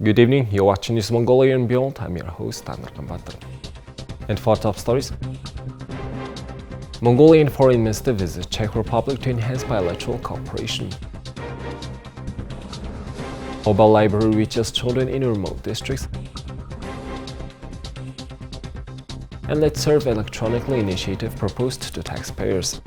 Good evening, you're watching this Mongolian World. I'm your host, Taner Kambatar. And for top stories, Mongolian Foreign Minister visits Czech Republic to enhance bilateral cooperation. Mobile library reaches children in remote districts. And Let's Serve Electronically initiative proposed to taxpayers.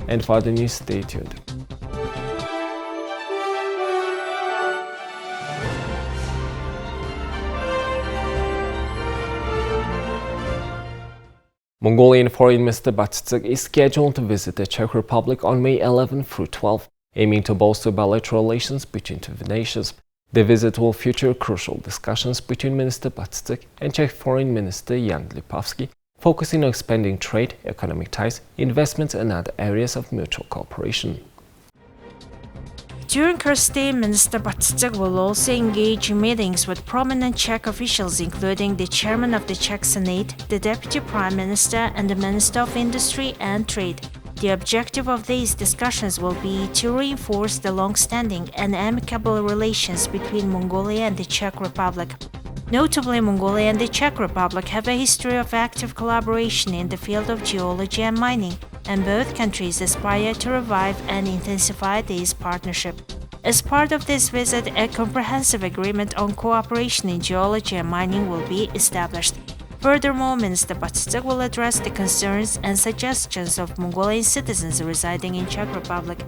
And for the news, stay tuned. Mongolian Foreign Minister is scheduled to visit the Czech Republic on May 11 through 12, aiming to bolster bilateral relations between two nations. The visit will feature crucial discussions between Minister Batstyk and Czech Foreign Minister Jan Lipavsky, focusing on expanding trade, economic ties, investments and other areas of mutual cooperation. During her stay, Minister Batstyk will also engage in meetings with prominent Czech officials, including the chairman of the Czech Senate, the Deputy Prime Minister, and the Minister of Industry and Trade. The objective of these discussions will be to reinforce the long-standing and amicable relations between Mongolia and the Czech Republic. Notably, Mongolia and the Czech Republic have a history of active collaboration in the field of geology and mining, and both countries aspire to revive and intensify this partnership. As part of this visit, a comprehensive agreement on cooperation in geology and mining will be established. Furthermore, Minister Batstyk will address the concerns and suggestions of Mongolian citizens residing in Czech Republic.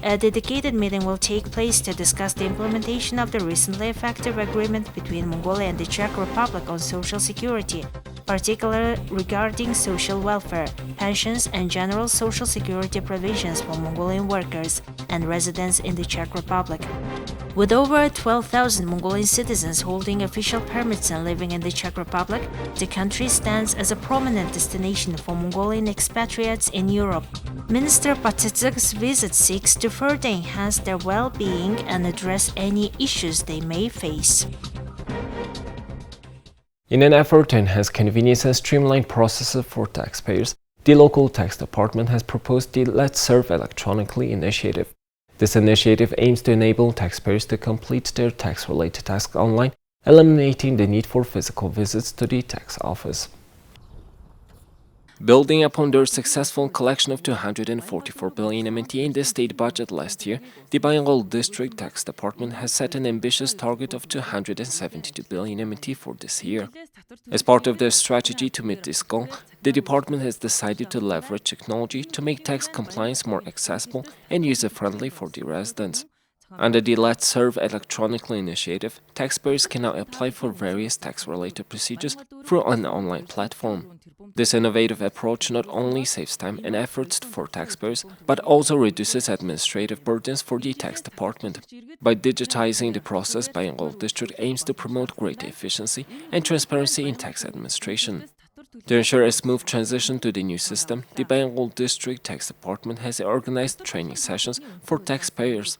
A dedicated meeting will take place to discuss the implementation of the recently effective agreement between Mongolia and the Czech Republic on social security, particularly regarding social welfare, pensions and general social security provisions for Mongolian workers and residents in the Czech Republic. With over 12,000 Mongolian citizens holding official permits and living in the Czech Republic, the country stands as a prominent destination for Mongolian expatriates in Europe. Minister Batstyk's visit seeks to further enhance their well-being and address any issues they may face. In an effort to enhance convenience and streamline processes for taxpayers, the local tax department has proposed the Let's Serve Electronically initiative. This initiative aims to enable taxpayers to complete their tax-related tasks online, eliminating the need for physical visits to the tax office. Building upon their successful collection of 244 billion MNT in the state budget last year, the bilingual district tax department has set an ambitious target of 272 billion MNT for this year. As part of their strategy to meet this goal, the department has decided to leverage technology to make tax compliance more accessible and user-friendly for the residents. Under the Let's Serve Electronically initiative, taxpayers can now apply for various tax-related procedures through an online platform. This innovative approach not only saves time and efforts for taxpayers, but also reduces administrative burdens for the tax department. By digitizing the process, Bilingual District aims to promote greater efficiency and transparency in tax administration. To ensure a smooth transition to the new system, the Bilingual District Tax Department has organized training sessions for taxpayers.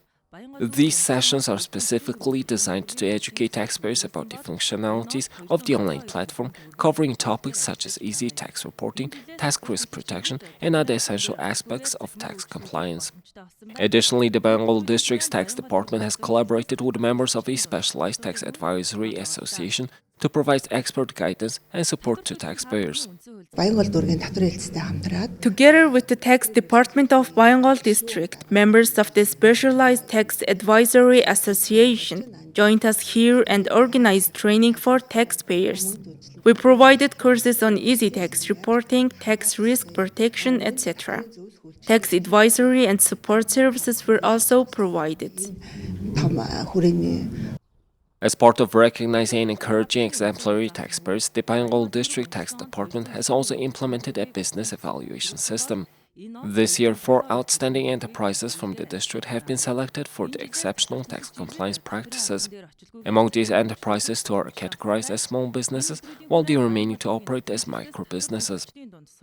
These sessions are specifically designed to educate taxpayers about the functionalities of the online platform, covering topics such as easy tax reporting, tax risk protection, and other essential aspects of tax compliance. Additionally, the Bengal District's Tax Department has collaborated with members of a specialized tax advisory association to provide expert guidance and support to taxpayers. Together with the Tax Department of Bilingual District, members of the Specialized Tax Advisory Association joined us here and organized training for taxpayers. We provided courses on easy tax reporting, tax risk protection, etc. Tax advisory and support services were also provided. As part of recognizing and encouraging exemplary taxpayers, the Bilingual District Tax Department has also implemented a business evaluation system. This year, 4 outstanding enterprises from the district have been selected for the exceptional tax compliance practices. Among these enterprises, 2 are categorized as small businesses, while the remaining 2 operate as micro-businesses.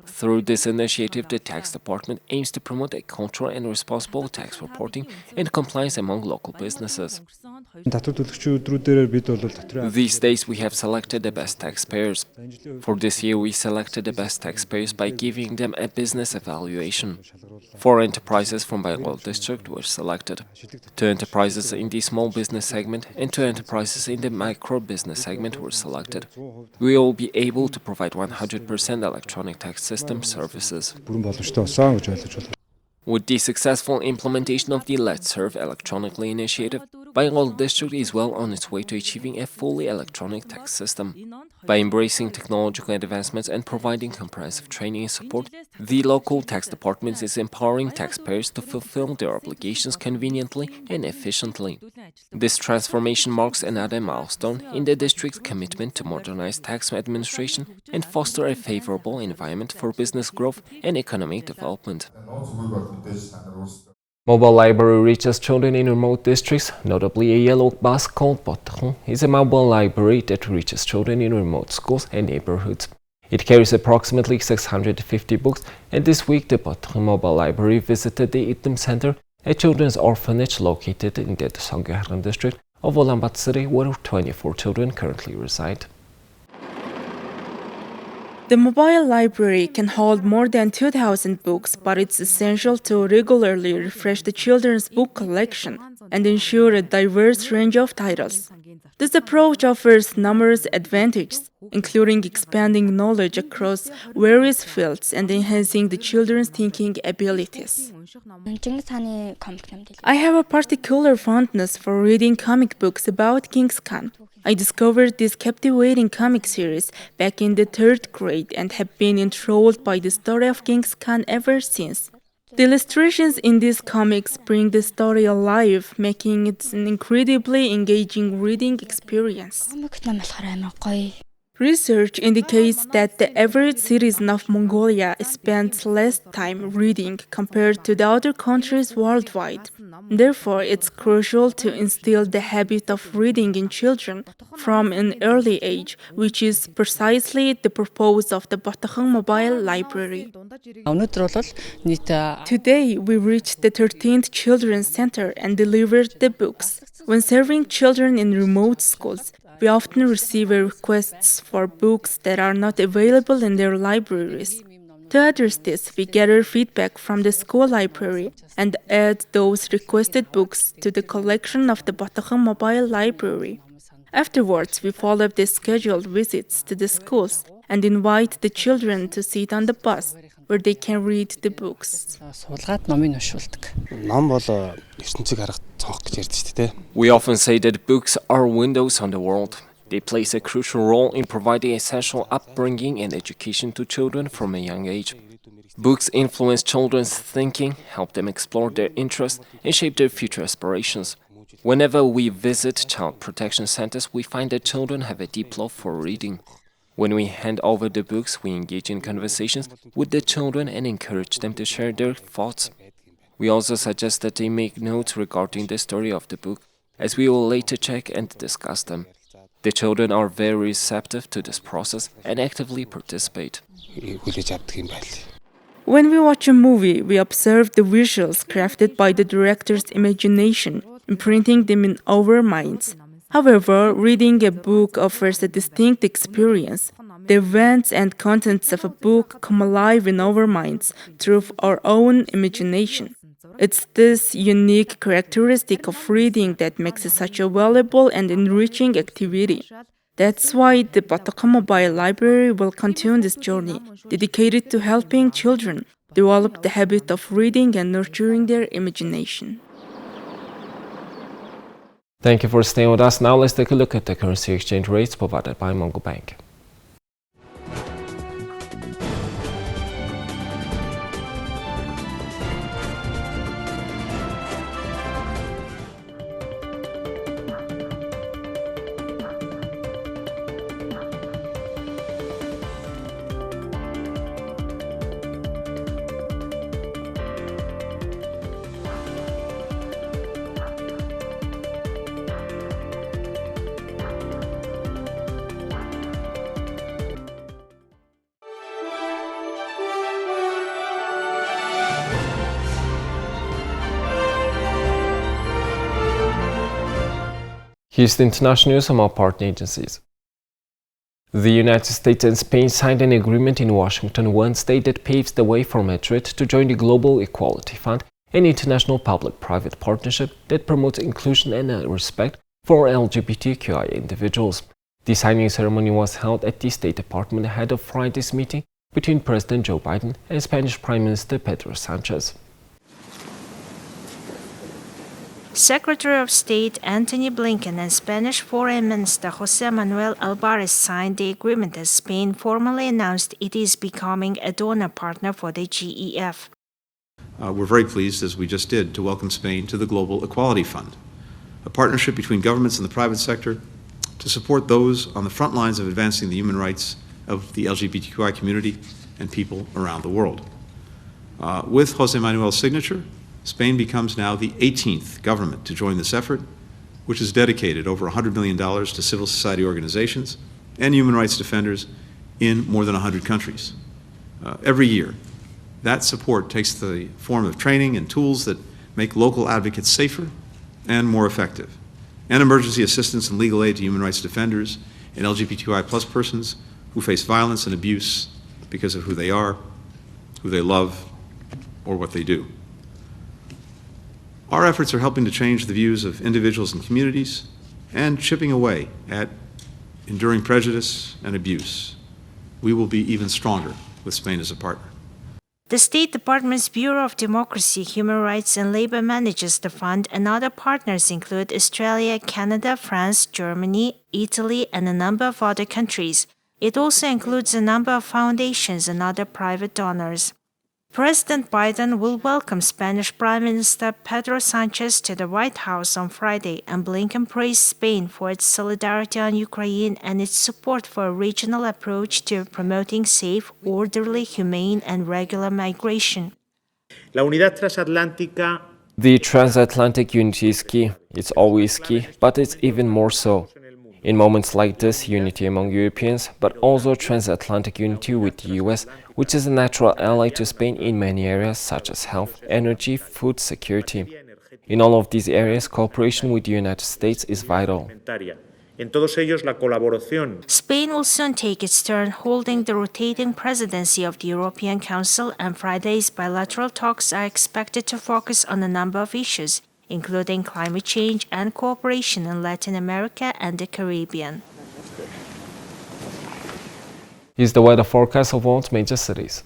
Through this initiative, the tax department aims to promote a cultural and responsible tax reporting and compliance among local businesses. These days we have selected the best taxpayers. For this year we selected the best taxpayers by giving them a business evaluation. 4 enterprises from Bilateral district were selected. 2 enterprises in the small business segment and 2 enterprises in the micro business segment were selected. We will be able to provide 100% electronic tax system services. With the successful implementation of the Let's Serve Electronically initiative, Bilateral district is well on its way to achieving a fully electronic tax system. By embracing technological advancements and providing comprehensive training and support, the local tax department is empowering taxpayers to fulfill their obligations conveniently and efficiently. This transformation marks another milestone in the district's commitment to modernize tax administration and foster a favorable environment for business growth and economic development. Mobile library reaches children in remote districts. Notably, a yellow bus called bilateral is a mobile library that reaches children in remote schools and neighborhoods. It carries approximately 650 books, and this week the bilateral mobile library visited the Item Center, a children's orphanage located in the Mongolian district of Ulaanbaatar, where 24 children currently reside. The mobile library can hold more than 2,000 books, but it's essential to regularly refresh the children's book collection and ensure a diverse range of titles. This approach offers numerous advantages, including expanding knowledge across various fields and enhancing the children's thinking abilities. I have a particular fondness for reading comic books about King Khan. I discovered this captivating comic series back in the 3rd grade and have been enthralled by the story of King Khan ever since. The illustrations in these comics bring the story alive, making it an incredibly engaging reading experience. Research indicates that the average citizen of Mongolia spends less time reading compared to the other countries worldwide. Therefore, it's crucial to instill the habit of reading in children from an early age, which is precisely the purpose of the bilateral mobile library. Today, we reached the 13th Children's Center and delivered the books. When serving children in remote schools, we often receive requests for books that are not available in their libraries. To address this, we gather feedback from the school library and add those requested books to the collection of the bilateral mobile library. Afterwards, we follow up the scheduled visits to the schools and invite the children to sit on the bus, where they can read the books. We often say that books are windows on the world. They play a crucial role in providing essential upbringing and education to children from a young age. Books influence children's thinking, help them explore their interests, and shape their future aspirations. Whenever we visit child protection centers, we find that children have a deep love for reading. When we hand over the books, we engage in conversations with the children and encourage them to share their thoughts. We also suggest that they make notes regarding the story of the book, as we will later check and discuss them. The children are very receptive to this process and actively participate. When we watch a movie, we observe the visuals crafted by the director's imagination, imprinting them in our minds. However, reading a book offers a distinct experience. The events and contents of a book come alive in our minds through our own imagination. It's this unique characteristic of reading that makes it such a valuable and enriching activity. That's why the bilateral mobile library will continue this journey, dedicated to helping children develop the habit of reading and nurturing their imagination. Thank you for staying with us. Now let's take a look at the currency exchange rates provided by Mongol Bank. Here's the international news from our partner agencies. The United States and Spain signed an agreement in Washington Wednesday that paves the way for Madrid to join the Global Equality Fund, an international public-private partnership that promotes inclusion and respect for LGBTQI individuals. The signing ceremony was held at the State Department ahead of Friday's meeting between President Joe Biden and Spanish Prime Minister Pedro Sanchez. Secretary of State Antony Blinken and Spanish Foreign Minister José Manuel Álvarez signed the agreement as Spain formally announced it is becoming a donor partner for the GEF. We're very pleased, as we just did, to welcome Spain to the Global Equality Fund, a partnership between governments and the private sector to support those on the front lines of advancing the human rights of the LGBTQI community and people around the world. With José Manuel's signature, Spain becomes now the 18th government to join this effort, which has dedicated over $100 million to civil society organizations and human rights defenders in more than 100 countries. Every year, that support takes the form of training and tools that make local advocates safer and more effective, and emergency assistance and legal aid to human rights defenders and LGBTQI+ persons who face violence and abuse because of who they are, who they love, or what they do. Our efforts are helping to change the views of individuals and communities and chipping away at enduring prejudice and abuse. We will be even stronger with Spain as a partner. The State Department's Bureau of Democracy, Human Rights and Labor manages the fund, and other partners include Australia, Canada, France, Germany, Italy, and a number of other countries. It also includes a number of foundations and other private donors. President Biden will welcome Spanish Prime Minister Pedro Sanchez to the White House on Friday, and Blinken praised Spain for its solidarity on Ukraine and its support for a regional approach to promoting safe, orderly, humane, and regular migration. La unidad transatlántica. The transatlantic unity is key. It's always key, but it's even more so. In moments like this, unity among Europeans, but also transatlantic unity with the US, which is a natural ally to Spain in many areas such as health, energy, food security. In all of these areas, cooperation with the United States is vital. En todos ellos, la colaboración. Spain will soon take its turn holding the rotating presidency of the European Council, and Friday's bilateral talks are expected to focus on a number of issues, including climate change and cooperation in Latin America and the Caribbean. Here's the weather forecast of world's major cities.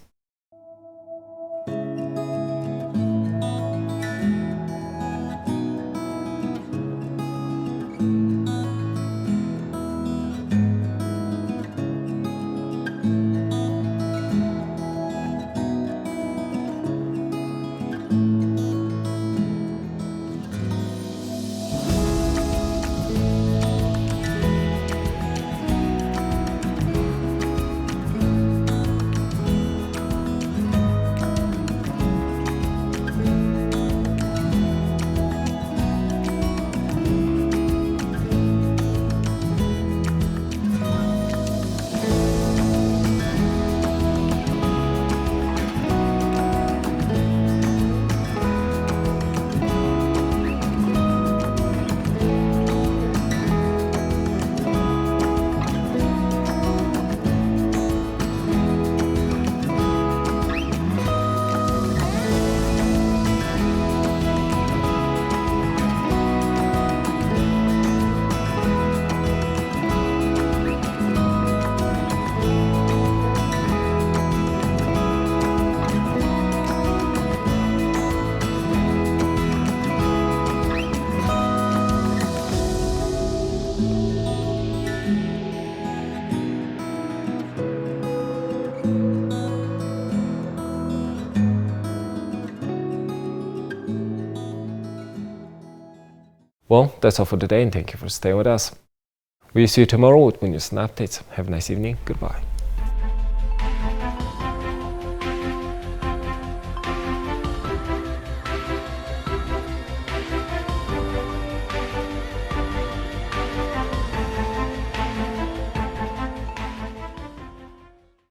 Well, that's all for today, and thank you for staying with us. We'll see you tomorrow with more news and updates. Have a nice evening. Goodbye.